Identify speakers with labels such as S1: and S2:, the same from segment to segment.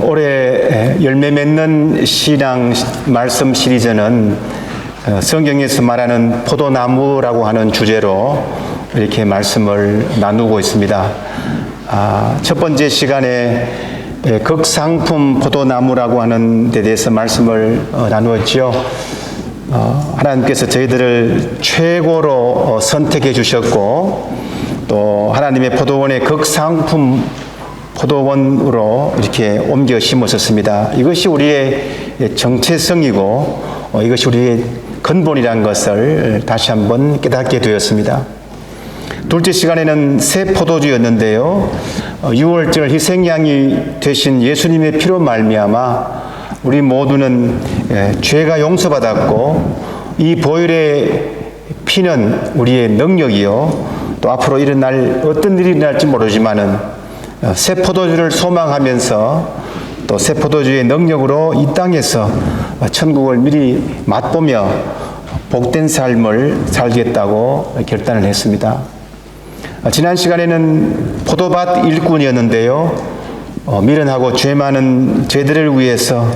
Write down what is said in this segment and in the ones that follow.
S1: 올해 열매 맺는 신앙 말씀 시리즈는 성경에서 말하는 포도나무라고 하는 주제로 이렇게 말씀을 나누고 있습니다. 첫 번째 시간에 극상품 포도나무라고 하는 데 대해서 말씀을 나누었지요. 하나님께서 저희들을 최고로 선택해 주셨고 또 하나님의 포도원의 극상품 포도원으로 이렇게 옮겨 심으셨습니다. 이것이 우리의 정체성이고 이것이 우리의 근본이라는 것을 다시 한번 깨닫게 되었습니다. 둘째 시간에는 새 포도주였는데요. 6월절 희생양이 되신 예수님의 피로 말미암아 우리 모두는 죄가 용서받았고 이 보혈의 피는 우리의 능력이요. 또 앞으로 일어날 어떤 일이 일어날지 모르지만은 새 포도주를 소망하면서 또 새 포도주의 능력으로 이 땅에서 천국을 미리 맛보며 복된 삶을 살겠다고 결단을 했습니다. 지난 시간에는 포도밭 일꾼이었는데요. 미련하고 죄 많은 저희들을 위해서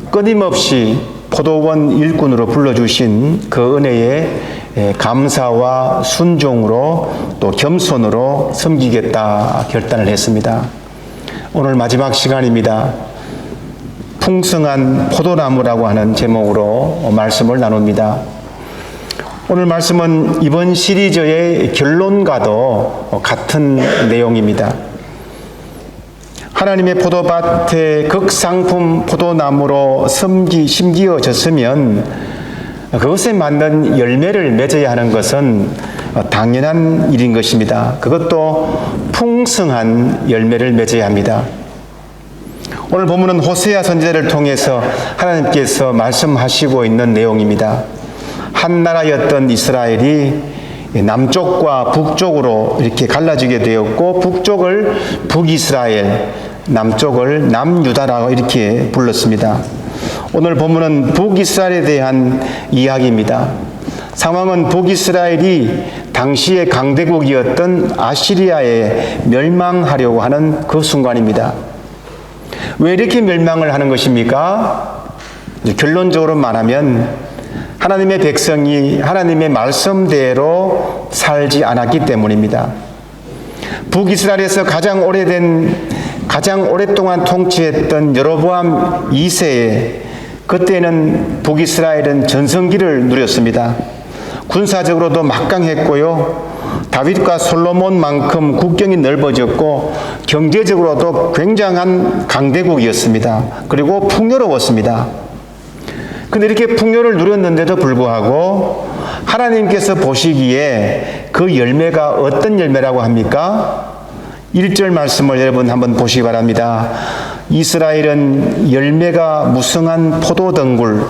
S1: 끊임없이 포도원 일꾼으로 불러주신 그 은혜에 감사와 순종으로 또 겸손으로 섬기겠다 결단을 했습니다. 오늘 마지막 시간입니다. 풍성한 포도나무라고 하는 제목으로 말씀을 나눕니다. 오늘 말씀은 이번 시리즈의 결론과도 같은 내용입니다. 하나님의 포도밭에 극상품 포도나무로 심기어졌으면 그것에 맞는 열매를 맺어야 하는 것은 당연한 일인 것입니다. 그것도 풍성한 열매를 맺어야 합니다. 오늘 본문은 호세아 선지자를 통해서 하나님께서 말씀하시고 있는 내용입니다. 한 나라였던 이스라엘이 남쪽과 북쪽으로 이렇게 갈라지게 되었고 북쪽을 북이스라엘, 남쪽을 남유다라고 이렇게 불렀습니다. 오늘 본문은 북이스라엘에 대한 이야기입니다. 상황은 북이스라엘이 당시의 강대국이었던 아시리아에 멸망하려고 하는 그 순간입니다. 왜 이렇게 멸망을 하는 것입니까? 결론적으로 말하면 하나님의 백성이 하나님의 말씀대로 살지 않았기 때문입니다. 북이스라엘에서 가장 오랫동안 통치했던 여로보암 2세에 그때는 북이스라엘은 전성기를 누렸습니다. 군사적으로도 막강했고요. 다윗과 솔로몬만큼 국경이 넓어졌고 경제적으로도 굉장한 강대국이었습니다. 그리고 풍요로웠습니다. 그런데 이렇게 풍요를 누렸는데도 불구하고 하나님께서 보시기에 그 열매가 어떤 열매라고 합니까? 1절 말씀을 여러분 한번 보시기 바랍니다. 이스라엘은 열매가 무성한 포도덩굴,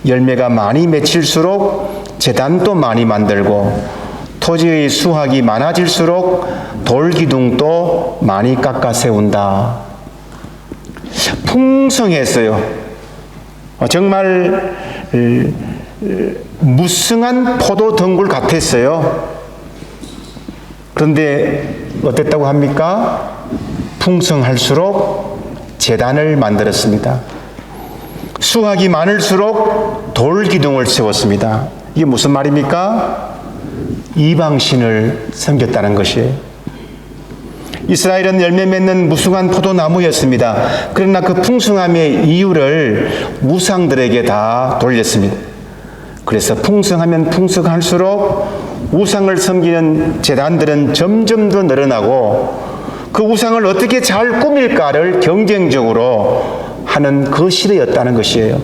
S1: 열매가 많이 맺힐수록 제단도 많이 만들고 토지의 수확이 많아질수록 돌기둥도 많이 깎아 세운다. 풍성했어요. 정말 무성한 포도덩굴 같았어요. 그런데 어땠다고 합니까? 풍성할수록 제단을 만들었습니다. 수확이 많을수록 돌기둥을 세웠습니다. 이게 무슨 말입니까? 이방신을 섬겼다는 것이에요. 이스라엘은 열매 맺는 무성한 포도나무였습니다. 그러나 그 풍성함의 이유를 우상들에게 다 돌렸습니다. 그래서 풍성하면 풍성할수록 우상을 섬기는 제단들은 점점 더 늘어나고 그 우상을 어떻게 잘 꾸밀까를 경쟁적으로 하는 그 시대였다는 것이에요.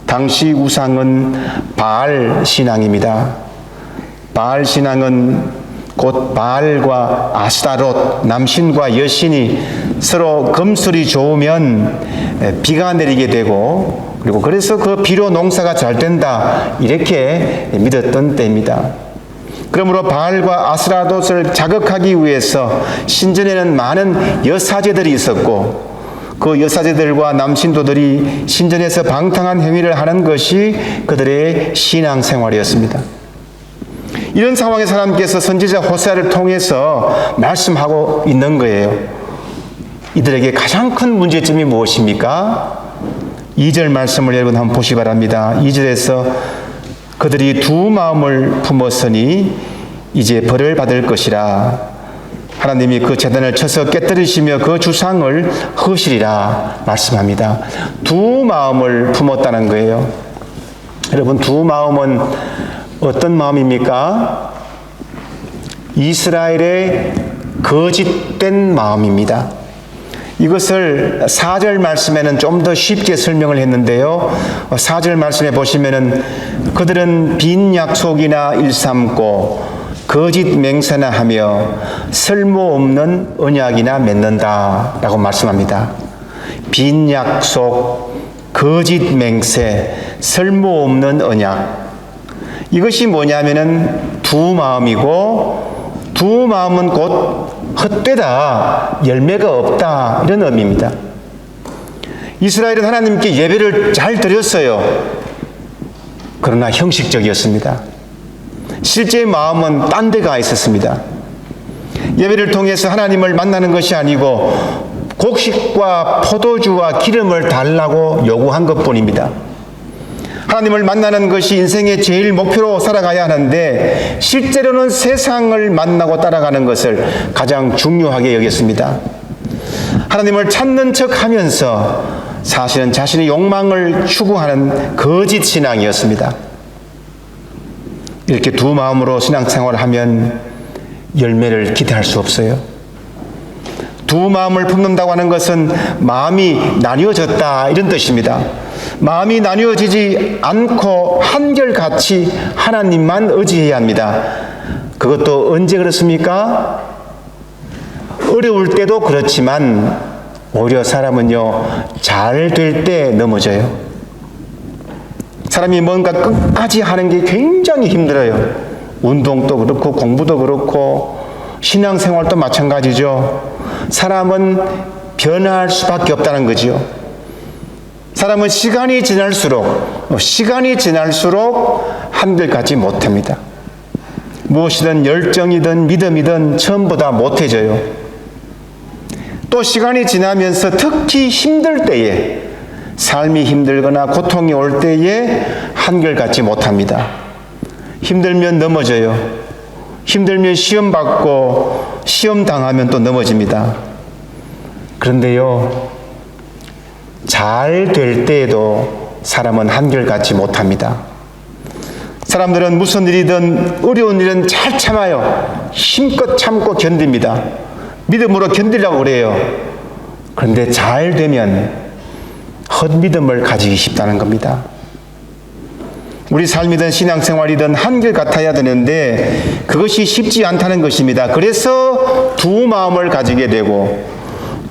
S1: 당시 우상은 바알 신앙입니다. 바알 신앙은 곧 바알과 아스타롯, 남신과 여신이 서로 금술이 좋으면 비가 내리게 되고 그리고 그래서 그 비로 농사가 잘 된다 이렇게 믿었던 때입니다. 그러므로 바알과 아스타롯을 자극하기 위해서 신전에는 많은 여사제들이 있었고 그 여사제들과 남신도들이 신전에서 방탕한 행위를 하는 것이 그들의 신앙생활이었습니다. 이런 상황에서 하나님께서 선지자 호세아를 통해서 말씀하고 있는 거예요. 이들에게 가장 큰 문제점이 무엇입니까? 2절 말씀을 여러분 한번 보시기 바랍니다. 2절에서 그들이 두 마음을 품었으니 이제 벌을 받을 것이라. 하나님이 그 제단을 쳐서 깨뜨리시며 그 주상을 허시리라 말씀합니다. 두 마음을 품었다는 거예요. 여러분, 두 마음은 어떤 마음입니까? 이스라엘의 거짓된 마음입니다. 이것을 4절 말씀에는 좀 더 쉽게 설명을 했는데요. 4절 말씀에 보시면은 그들은 빈 약속이나 일삼고 거짓 맹세나 하며 쓸모없는 언약이나 맺는다 라고 말씀합니다. 빈 약속, 거짓 맹세, 쓸모없는 언약. 이것이 뭐냐면은 두 마음이고, 두 마음은 곧 헛되다, 열매가 없다, 이런 의미입니다. 이스라엘은 하나님께 예배를 잘 드렸어요. 그러나 형식적이었습니다. 실제 마음은 딴 데 가 있었습니다. 예배를 통해서 하나님을 만나는 것이 아니고 곡식과 포도주와 기름을 달라고 요구한 것뿐입니다. 하나님을 만나는 것이 인생의 제일 목표로 살아가야 하는데 실제로는 세상을 만나고 따라가는 것을 가장 중요하게 여겼습니다. 하나님을 찾는 척하면서 사실은 자신의 욕망을 추구하는 거짓 신앙이었습니다. 이렇게 두 마음으로 신앙생활을 하면 열매를 기대할 수 없어요. 두 마음을 품는다고 하는 것은 마음이 나뉘어졌다, 이런 뜻입니다. 마음이 나뉘어지지 않고 한결같이 하나님만 의지해야 합니다. 그것도 언제 그렇습니까? 어려울 때도 그렇지만 오히려 사람은요, 잘 될 때 넘어져요. 사람이 뭔가 끝까지 하는 게 굉장히 힘들어요. 운동도 그렇고 공부도 그렇고 신앙생활도 마찬가지죠. 사람은 변할 수밖에 없다는 거죠. 사람은 시간이 지날수록 한결같이 못합니다. 무엇이든 열정이든 믿음이든 처음보다 못해져요. 또 시간이 지나면서 특히 힘들 때에, 삶이 힘들거나 고통이 올 때에 한결같이 못합니다. 힘들면 넘어져요. 힘들면 시험 받고 시험 당하면 또 넘어집니다. 그런데요, 잘 될 때에도 사람은 한결같이 못합니다. 사람들은 무슨 일이든 어려운 일은 잘 참아요. 힘껏 참고 견딥니다. 믿음으로 견디려고 그래요. 그런데 잘 되면 헛믿음을 가지기 쉽다는 겁니다. 우리 삶이든 신앙생활이든 한결같아야 되는데 그것이 쉽지 않다는 것입니다. 그래서 두 마음을 가지게 되고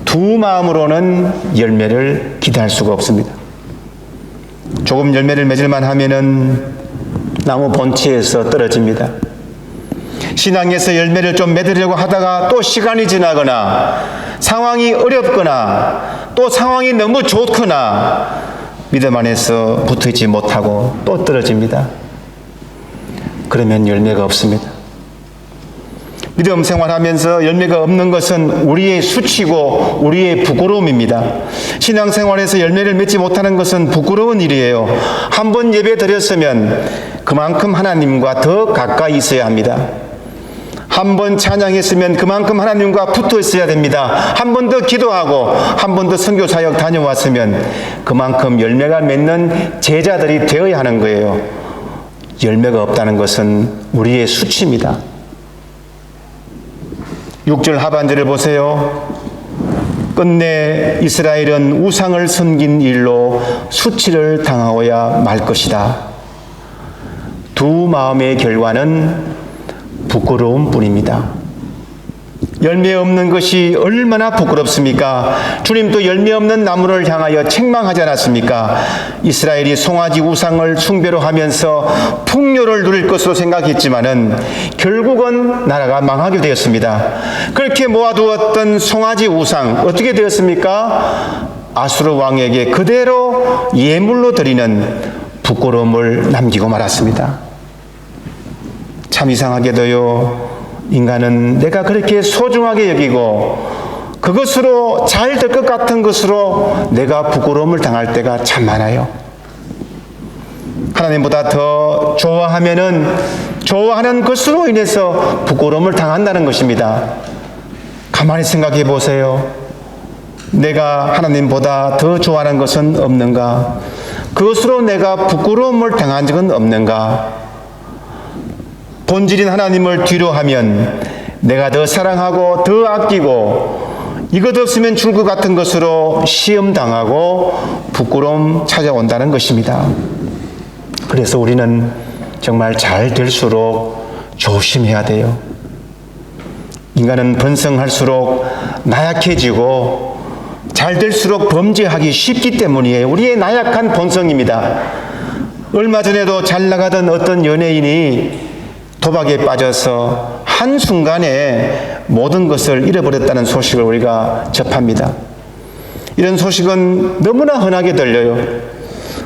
S1: 두 마음으로는 열매를 기대할 수가 없습니다. 조금 열매를 맺을만 하면은 나무 본체에서 떨어집니다. 신앙에서 열매를 좀 맺으려고 하다가 또 시간이 지나거나 상황이 어렵거나 또 상황이 너무 좋거나 믿음 안에서 붙어있지 못하고 또 떨어집니다. 그러면 열매가 없습니다. 믿음 생활하면서 열매가 없는 것은 우리의 수치고 우리의 부끄러움입니다. 신앙생활에서 열매를 맺지 못하는 것은 부끄러운 일이에요. 한번 예배 드렸으면 그만큼 하나님과 더 가까이 있어야 합니다. 한 번 찬양했으면 그만큼 하나님과 붙어 있어야 됩니다. 한 번 더 기도하고 한 번 더 선교 사역 다녀왔으면 그만큼 열매가 맺는 제자들이 되어야 하는 거예요. 열매가 없다는 것은 우리의 수치입니다. 6절 하반절을 보세요. 끝내 이스라엘은 우상을 섬긴 일로 수치를 당하여야 말 것이다. 두 마음의 결과는 부끄러움 뿐입니다. 열매 없는 것이 얼마나 부끄럽습니까? 주님도 열매 없는 나무를 향하여 책망하지 않았습니까? 이스라엘이 송아지 우상을 숭배로 하면서 풍요를 누릴 것으로 생각했지만은 결국은 나라가 망하게 되었습니다. 그렇게 모아두었던 송아지 우상 어떻게 되었습니까? 아수르 왕에게 그대로 예물로 드리는 부끄러움을 남기고 말았습니다. 참 이상하게도요, 인간은 내가 그렇게 소중하게 여기고 그것으로 잘 될 것 같은 것으로 내가 부끄러움을 당할 때가 참 많아요. 하나님보다 더 좋아하는 것으로 인해서 부끄러움을 당한다는 것입니다. 가만히 생각해 보세요. 내가 하나님보다 더 좋아하는 것은 없는가? 그것으로 내가 부끄러움을 당한 적은 없는가? 본질인 하나님을 뒤로 하면 내가 더 사랑하고 더 아끼고 이것 없으면 죽을 것 같은 것으로 시험당하고 부끄러움 찾아온다는 것입니다. 그래서 우리는 정말 잘 될수록 조심해야 돼요. 인간은 번성할수록 나약해지고 잘 될수록 범죄하기 쉽기 때문이에요. 우리의 나약한 본성입니다. 얼마 전에도 잘 나가던 어떤 연예인이 도박에 빠져서 한순간에 모든 것을 잃어버렸다는 소식을 우리가 접합니다. 이런 소식은 너무나 흔하게 들려요.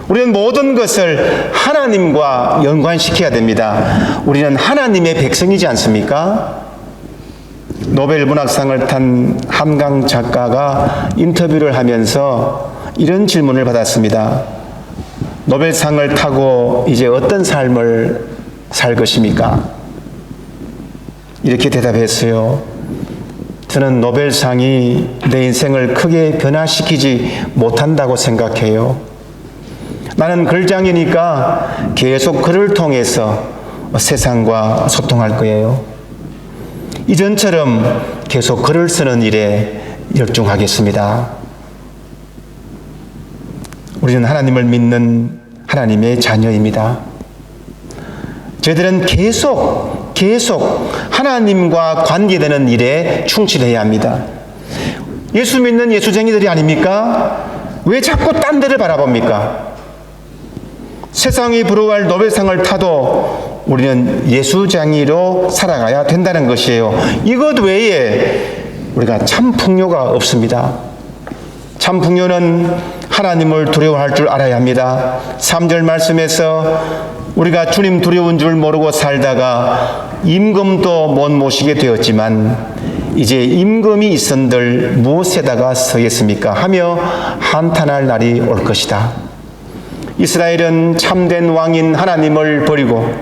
S1: 우리는 모든 것을 하나님과 연관시켜야 됩니다. 우리는 하나님의 백성이지 않습니까? 노벨 문학상을 탄 한강 작가가 인터뷰를 하면서 이런 질문을 받았습니다. 노벨상을 타고 이제 어떤 삶을 살 것입니까? 이렇게 대답했어요. 저는 노벨상이 내 인생을 크게 변화시키지 못한다고 생각해요. 나는 글장이니까 계속 글을 통해서 세상과 소통할 거예요. 이전처럼 계속 글을 쓰는 일에 열중하겠습니다. 우리는 하나님을 믿는 하나님의 자녀입니다. 저희들은 계속 하나님과 관계되는 일에 충실해야 합니다. 예수 믿는 예수쟁이들이 아닙니까? 왜 자꾸 딴 데를 바라봅니까? 세상이 부러워할 노벨상을 타도 우리는 예수쟁이로 살아가야 된다는 것이에요. 이것 외에 우리가 참 풍요가 없습니다. 참 풍요는 하나님을 두려워할 줄 알아야 합니다. 3절 말씀에서 우리가 주님 두려운 줄 모르고 살다가 임금도 못 모시게 되었지만 이제 임금이 있은들 무엇에다가 서겠습니까? 하며 한탄할 날이 올 것이다. 이스라엘은 참된 왕인 하나님을 버리고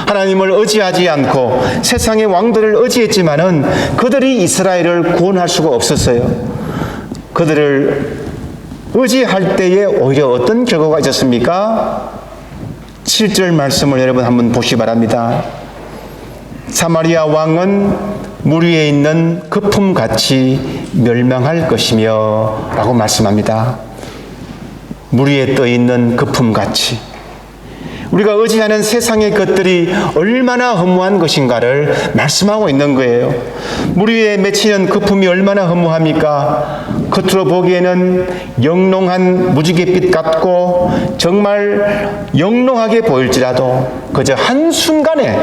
S1: 하나님을 의지하지 않고 세상의 왕들을 의지했지만은 그들이 이스라엘을 구원할 수가 없었어요. 그들을 의지할 때에 오히려 어떤 결과가 있었습니까? 7절 말씀을 여러분 한번 보시기 바랍니다. 사마리아 왕은 물 위에 있는 거품같이 멸망할 것이며 라고 말씀합니다. 물 위에 떠 있는 거품같이 우리가 의지하는 세상의 것들이 얼마나 허무한 것인가를 말씀하고 있는 거예요. 물 위에 맺히는 거품이 얼마나 허무합니까? 겉으로 보기에는 영롱한 무지갯빛 같고 정말 영롱하게 보일지라도 그저 한순간에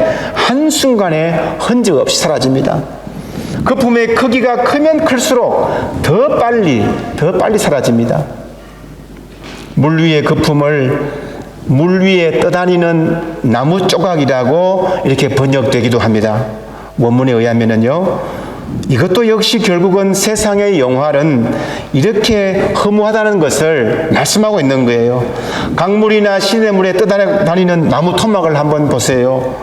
S1: 흔적 없이 사라집니다. 거품의 크기가 크면 클수록 더 빨리 사라집니다. 물 위의 거품을 물 위에 떠다니는 나무 조각이라고 이렇게 번역되기도 합니다. 원문에 의하면요, 이것도 역시 결국은 세상의 영화는 이렇게 허무하다는 것을 말씀하고 있는 거예요. 강물이나 시냇물에 떠다니는 나무 토막을 한번 보세요.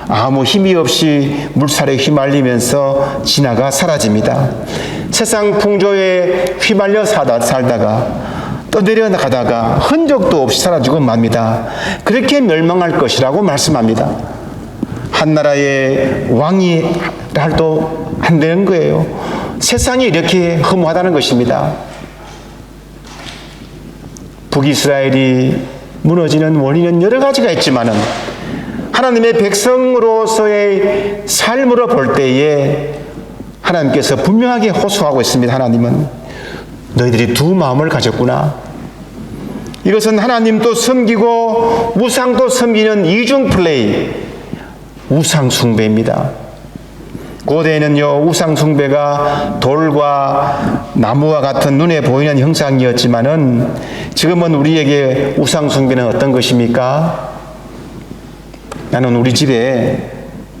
S1: 아무 힘이 없이 물살에 휘말리면서 지나가 사라집니다. 세상 풍조에 휘말려 살다가 떠내려가다가 흔적도 없이 사라지고 맙니다. 그렇게 멸망할 것이라고 말씀합니다. 한 나라의 왕이 할도 안 되는 거예요. 세상이 이렇게 허무하다는 것입니다. 북이스라엘이 무너지는 원인은 여러 가지가 있지만은 하나님의 백성으로서의 삶으로 볼 때에 하나님께서 분명하게 호소하고 있습니다. 하나님은 너희들이 두 마음을 가졌구나. 이것은 하나님도 섬기고 우상도 섬기는 이중 플레이, 우상 숭배입니다. 고대에는요, 우상 숭배가 돌과 나무와 같은 눈에 보이는 형상이었지만은 지금은 우리에게 우상 숭배는 어떤 것입니까? 나는 우리 집에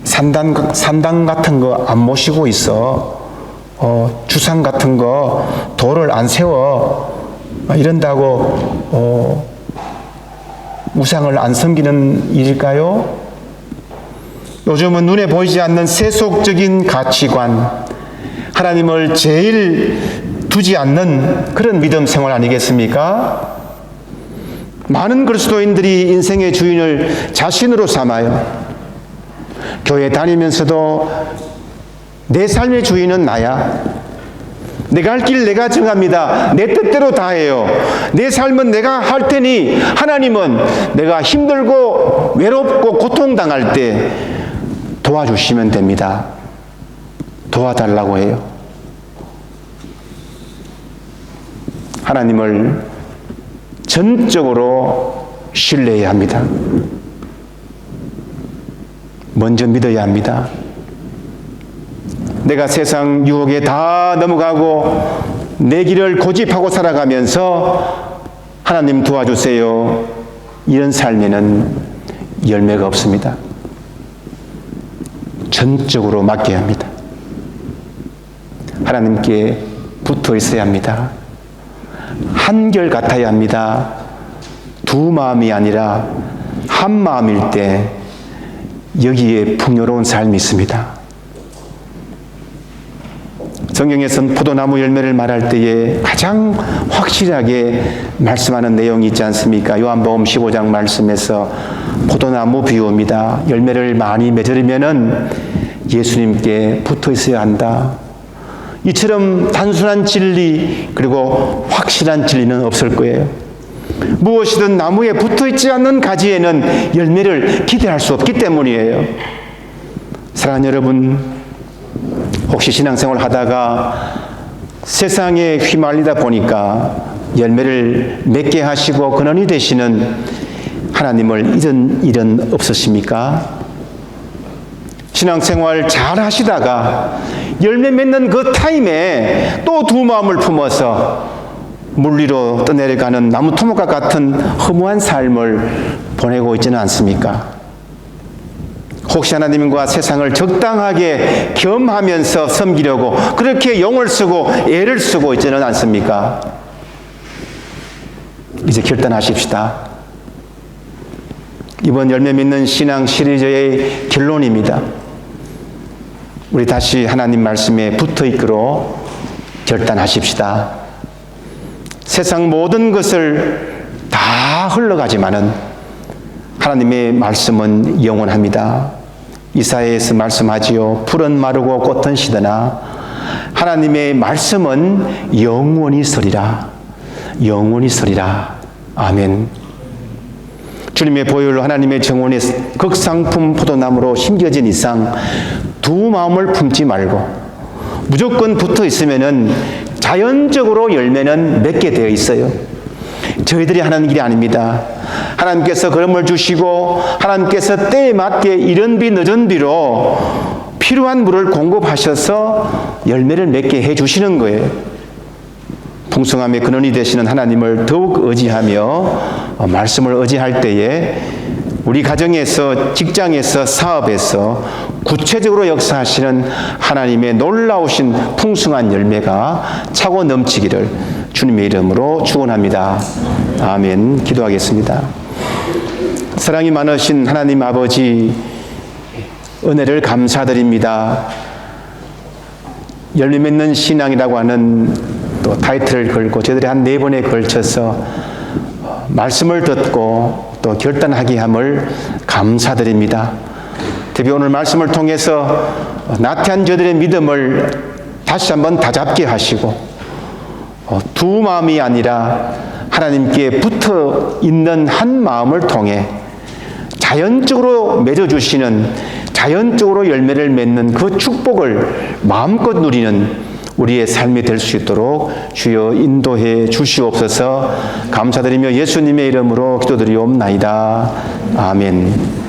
S1: 산당 같은 거 안 모시고 있어. 우상 같은 거 돌을 안 세워 이런다고 우상을 안 섬기는 일일까요? 요즘은 눈에 보이지 않는 세속적인 가치관, 하나님을 제일 두지 않는 그런 믿음 생활 아니겠습니까? 많은 그리스도인들이 인생의 주인을 자신으로 삼아요. 교회 다니면서도 내 삶의 주인은 나야. 내가 할 길 내가 정합니다. 내 뜻대로 다 해요. 내 삶은 내가 할 테니 하나님은 내가 힘들고 외롭고 고통당할 때 도와주시면 됩니다. 도와달라고 해요. 하나님을 전적으로 신뢰해야 합니다. 먼저 믿어야 합니다. 내가 세상 유혹에 다 넘어가고 내 길을 고집하고 살아가면서 하나님 도와주세요, 이런 삶에는 열매가 없습니다. 전적으로 맡겨야 합니다. 하나님께 붙어 있어야 합니다. 한결 같아야 합니다. 두 마음이 아니라 한 마음일 때 여기에 풍요로운 삶이 있습니다. 성경에서는 포도나무 열매를 말할 때에 가장 확실하게 말씀하는 내용이 있지 않습니까? 요한복음 15장 말씀에서 포도나무 비유입니다. 열매를 많이 맺으려면은 예수님께 붙어 있어야 한다. 이처럼 단순한 진리 그리고 확실한 진리는 없을 거예요. 무엇이든 나무에 붙어 있지 않는 가지에는 열매를 기대할 수 없기 때문이에요. 사랑하는 여러분, 혹시 신앙생활 하다가 세상에 휘말리다 보니까 열매를 맺게 하시고 근원이 되시는 하나님을 잊은 일은 없으십니까? 신앙생활 잘 하시다가 열매 맺는 그 타임에 또 두 마음을 품어서 물 위로 떠내려가는 나무 토목과 같은 허무한 삶을 보내고 있지는 않습니까? 혹시 하나님과 세상을 적당하게 겸하면서 섬기려고 그렇게 용을 쓰고 애를 쓰고 있지는 않습니까? 이제 결단하십시다. 이번 열매 맺는 신앙 시리즈의 결론입니다. 우리 다시 하나님 말씀에 붙어 있기로 결단하십시다. 세상 모든 것을 다 흘러가지만은 하나님의 말씀은 영원합니다. 이사야에서 말씀하지요. 풀은 마르고 꽃은 시드나 하나님의 말씀은 영원히 서리라. 영원히 서리라. 아멘. 주님의 보혈로 하나님의 정원에 극상품 포도나무로 심겨진 이상 두 마음을 품지 말고 무조건 붙어 있으면은 자연적으로 열매는 맺게 되어 있어요. 저희들이 하는 길이 아닙니다. 하나님께서 걸음을 주시고 하나님께서 때에 맞게 이른 비 늦은 비로 필요한 물을 공급하셔서 열매를 맺게 해주시는 거예요. 풍성함의 근원이 되시는 하나님을 더욱 의지하며 말씀을 의지할 때에 우리 가정에서, 직장에서, 사업에서 구체적으로 역사하시는 하나님의 놀라우신 풍성한 열매가 차고 넘치기를 주님의 이름으로 축원합니다. 아멘. 기도하겠습니다. 사랑이 많으신 하나님 아버지, 은혜를 감사드립니다. 열매 맺는 신앙이라고 하는 또 타이틀을 걸고 저희들이 한 4번에 걸쳐서 말씀을 듣고 또 결단하게 함을 감사드립니다. 특히 오늘 말씀을 통해서 나태한 저들의 믿음을 다시 한번 다잡게 하시고 두 마음이 아니라 하나님께 붙어 있는 한 마음을 통해 자연적으로 맺어주시는, 자연적으로 열매를 맺는 그 축복을 마음껏 누리는 우리의 삶이 될 수 있도록 주여 인도해 주시옵소서. 감사드리며 예수님의 이름으로 기도드리옵나이다. 아멘.